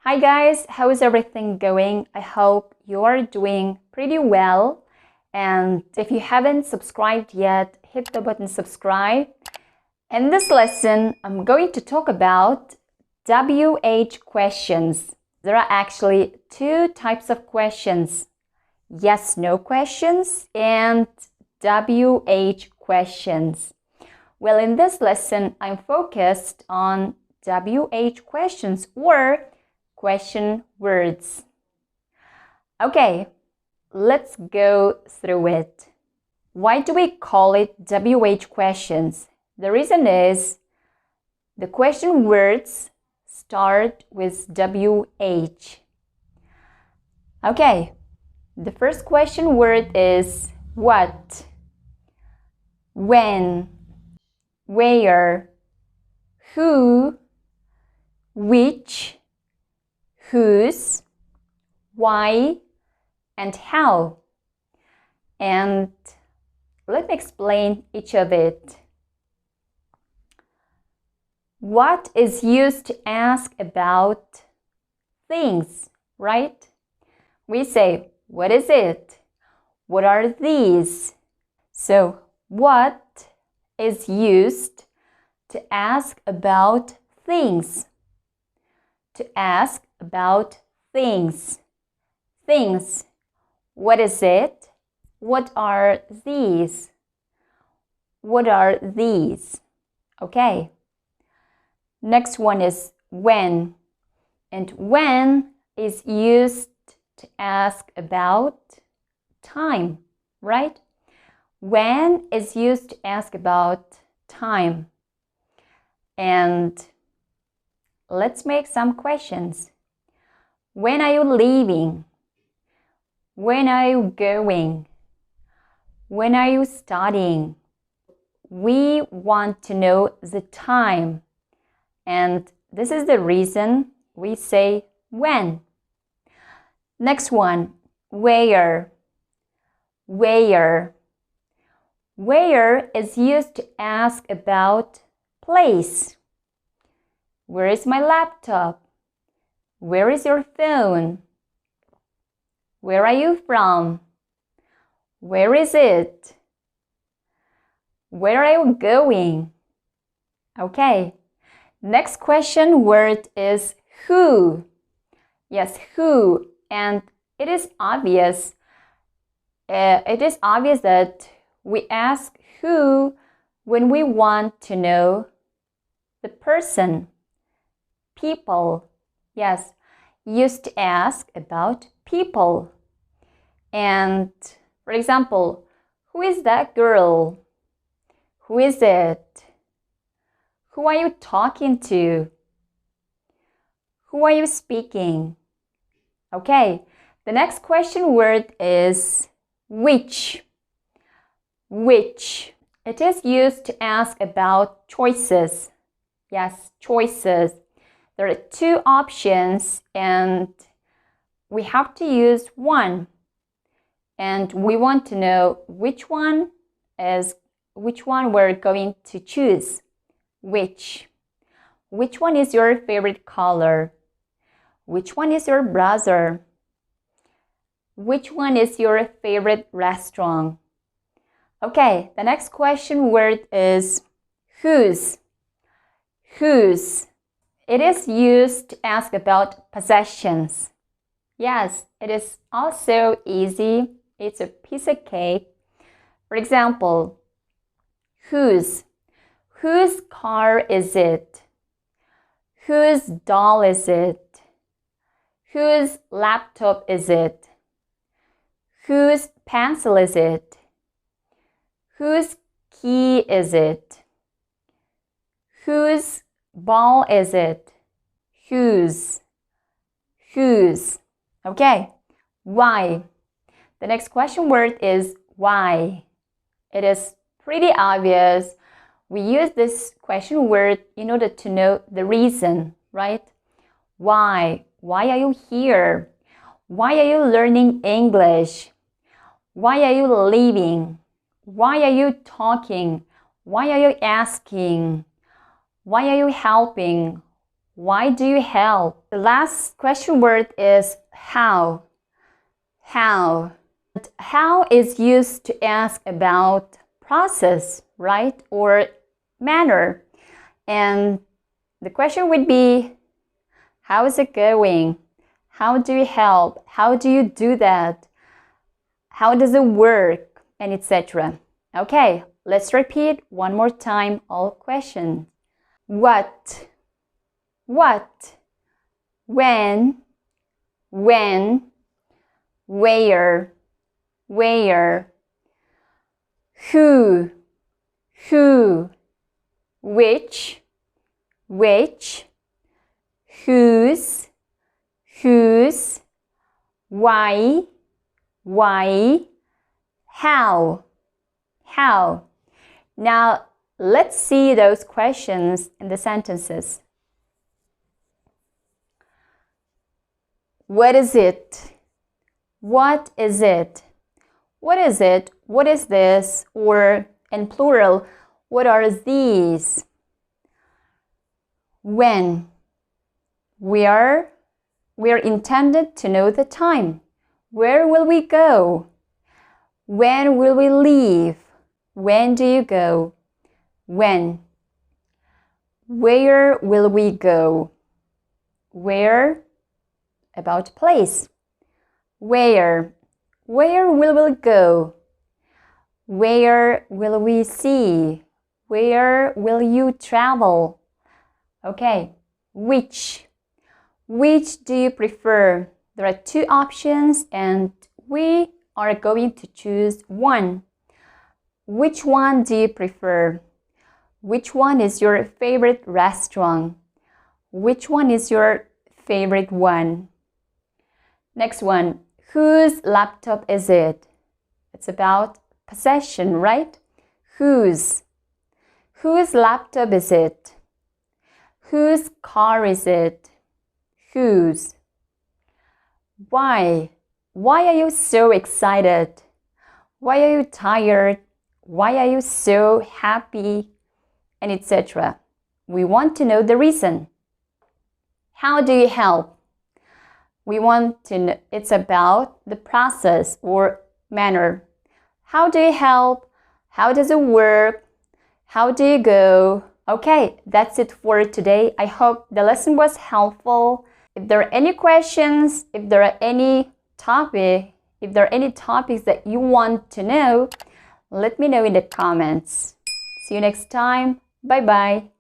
Hi guys, how is everything going? I hope you are doing pretty well. And if you haven't subscribed yet, hit the button subscribe. In this lesson, I'm going to talk about WH questions. There are actually two types of questions: yes/no questions and WH questions. Well, in this lesson, I'm focused on WH questions or question words. Okay, let's go through it. Why do we call it WH questions? The reason is the question words start with WH. Okay, the first question word is what, when, where, who, which, whose, why, and how. And let me explain each of it. What is used to ask about things, right? We say, what is it? What are these? So, what is used to ask about things? To ask about things. Things. What is it? What are these? What are these? Okay. Next one is when. And when is used to ask about time, right? When is used to ask about time. And let's make some questions. When are you leaving? When are you going? When are you studying? We want to know the time. And this is the reason we say when. Next one, where. Where. Where is used to ask about place. Where is my laptop? Where is your phone? Where are you from? Where is it? Where are you going? Okay. Next question word is who. Yes, who. And it is obvious. That we ask who when we want to know the person. People. Yes, used to ask about people. And for example, who is that girl? Who is it? Who are you talking to? Who are you speaking? Okay, the next question word is which. Which. It is used to ask about choices. Yes, choices. There are two options and we have to use one. And we want to know which one we're going to choose. Which. Which one is your favorite color? Which one is your brother? Which one is your favorite restaurant? Okay, the next question word is whose. Whose. It is used to ask about possessions. Yes, it is also easy. It's a piece of cake. For example, whose. Whose car is it? Whose doll is it? Whose laptop is it? Whose pencil is it? Whose key is it? Whose ball is it? Whose. Whose. Okay. Why. The next question word is why. It is pretty obvious. We use this question word in order to know the reason, right? Why? Why are you here? Why are you learning English? Why are you leaving? Why are you talking? Why are you asking? Why are you helping? Why do you help? The last question word is how. How. How is used to ask about process, right? Or manner. And the question would be, how is it going? How do you help? How do you do that? How does it work? And etc. Okay, let's repeat one more time all questions. What? What? When? When? Where? Where? Who? Who? Which? Which? Whose? Whose? Why? Why? How? How? Now, let's see those questions in the sentences. What is it? What is it? What is it? What is this? Or in plural, what are these? When? We are intended to know the time. Where will we go? When will we leave? When do you go? When? Where will we go? Where? About place. Where? Where will we go? Where will we see? Where will you travel? Okay. Which? Which do you prefer? There are two options and we are going to choose one. Which one do you prefer? Which one is your favorite restaurant? Which one is your favorite one? Next one. Whose laptop is it? It's about possession, right? Whose? Whose laptop is it? Whose car is it? Whose? Why? Why are you so excited? Why are you tired? Why are you so happy? And etc. We want to know the reason. How do you help? We want to know, it's about the process or manner. How do you help? How does it work? How do you go? Okay, that's it for today. I hope the lesson was helpful. If there are any questions, if there are any topics that you want to know, let me know in the comments. See you next time. Bye-bye.